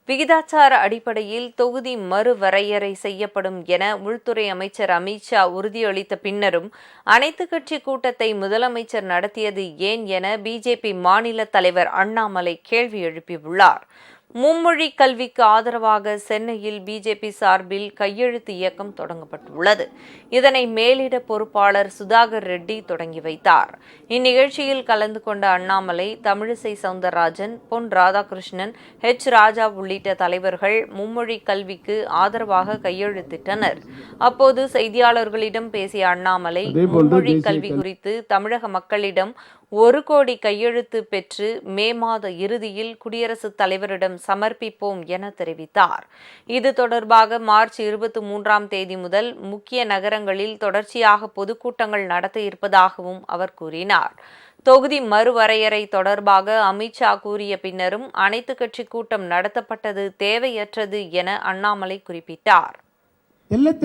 விகிதாச்சார அடிப்படையில் தொகுதி மறுவரையறை செய்யப்படும் என உள்துறை அமைச்சர் அமித்ஷா உறுதியளித்த பின்னரும் அனைத்துக் கட்சி கூட்டத்தை முதலமைச்சர் நடத்தியது ஏன் என பிஜேபி மாநில தலைவர் அண்ணாமலை கேள்வி எழுப்பியுள்ளார். மும்மொழி கல்விக்கு ஆதரவாக சென்னையில் பிஜேபி சார்பில் கையெழுத்து இயக்கம் தொடங்கப்பட்டுள்ளது. இதனை மேலிட பொறுப்பாளர் சுதாகர் ரெட்டி தொடங்கி வைத்தார். இந்நிகழ்ச்சியில் கலந்து கொண்ட அண்ணாமலை, தமிழிசை சவுந்தரராஜன், பொன் ராதாகிருஷ்ணன், ராஜா உள்ளிட்ட தலைவர்கள் மும்மொழி கல்விக்கு ஆதரவாக கையெழுத்திட்டனர். அப்போது செய்தியாளர்களிடம் பேசிய அண்ணாமலை, மும்மொழி கல்வி குறித்து தமிழக மக்களிடம் 1 கோடி கையெழுத்து பெற்று மே மாத இறுதியில் குடியரசுத் தலைவரிடம் சமர்ப்பிப்போம் என தெரிவித்தார். இது தொடர்பாக மார்ச் 23ஆம் தேதி முதல் முக்கிய நகரங்களில் தொடர்ச்சியாக பொதுக்கூட்டங்கள் நடத்த இருப்பதாகவும் அவர் கூறினார். தொகுதி மறுவரையறை தொடர்பாக அமித்ஷா கூறிய பின்னரும் அனைத்துக் கட்சி கூட்டம் நடத்தப்பட்டது தேவையற்றது என அண்ணாமலை குறிப்பிட்டார்.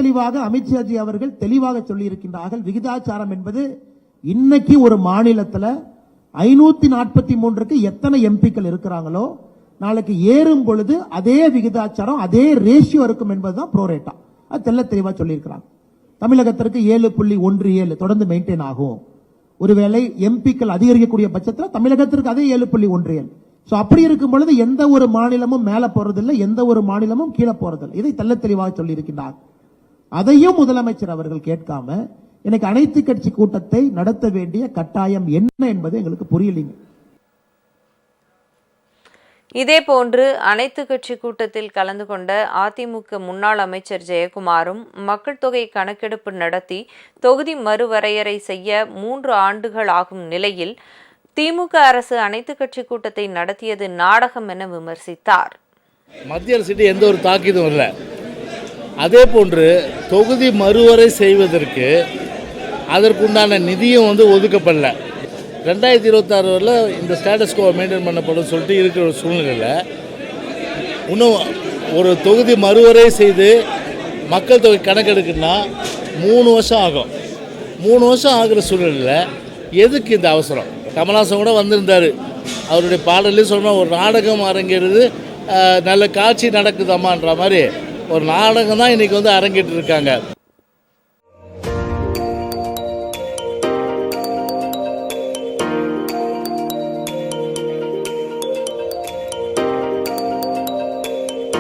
தெளிவாக அமித்ஷாஜி அவர்கள் தெளிவாக சொல்லியிருக்கின்றார்கள். விகிதாச்சாரம் என்பது இன்னைக்கு ஒரு மாநிலத்தில் 543க்கு எத்தனை எம்பிக்கள் இருக்கிறாங்களோ நாளைக்கு ஏறும் பொழுது அதே விகிதாச்சாரம் அதே ரேஷியோ இருக்கும் என்பதுதான் ப்ரோரேட்டா. அது தெளிவா சொல்லியிருக்கிறாங்க. தமிழகத்திற்கு 7.17 தொடர்ந்து மெயின்டைன் ஆகும். ஒருவேளை எம்பிக்கள் அதிகரிக்கக்கூடிய பட்சத்தில் தமிழகத்திற்கு அதே 7.17. அப்படி இருக்கும் பொழுது எந்த ஒரு மாநிலமும் மேல போறதில்லை, எந்த ஒரு மாநிலமும் கீழே போறதில்லை. இதை தெளிவாக சொல்லியிருக்கிறார். அதையும் முதலமைச்சர் அவர்கள் கேட்காம எனக்கு அனைத்து கட்சி கூட்டத்தை நடத்த வேண்டிய கட்டாயம் என்ன என்பது எங்களுக்கு புரியலைங்க. இதேபோன்று அனைத்து கட்சி கூட்டத்தில் கலந்து கொண்ட அதிமுக முன்னாள் அமைச்சர் ஜெயக்குமாரும் மக்கள் தொகை கணக்கெடுப்பு நடத்தி தொகுதி மறுவரையறை செய்ய 3 ஆண்டுகள் ஆகும் நிலையில் திமுக அரசு அனைத்து கட்சி கூட்டத்தை நடத்தியது நாடகம் என விமர்சித்தார். மத்திய அரசு எந்த ஒரு தாக்கீதும் இல்லை. அதே போன்று தொகுதி மறுவரை செய்வதற்கு அதற்குண்டான நிதியும் ஒதுக்கப்படல. 2026 வரையில் இந்த ஸ்டேட்டஸ் கோ மெயின்டைன் பண்ணப்படும் சொல்லிட்டு இருக்கிற ஒரு சூழ்நிலையில் இன்னும் ஒரு தொகுதி மறுவரை செய்து மக்கள் தொகை கணக்கெடுக்குன்னா 3 வருஷம் ஆகும். 3 வருஷம் ஆகிற சூழ்நிலையில் எதுக்கு இந்த அவசரம்? கமல்ஹாசன் கூட வந்திருந்தார். அவருடைய பாடலையும் சொன்னால் ஒரு நாடகம் அரங்கேறுது, நல்ல காட்சி நடக்குதாமான்ற மாதிரி ஒரு நாடகம் தான் இன்றைக்கி அரங்கேற்று இருக்காங்க.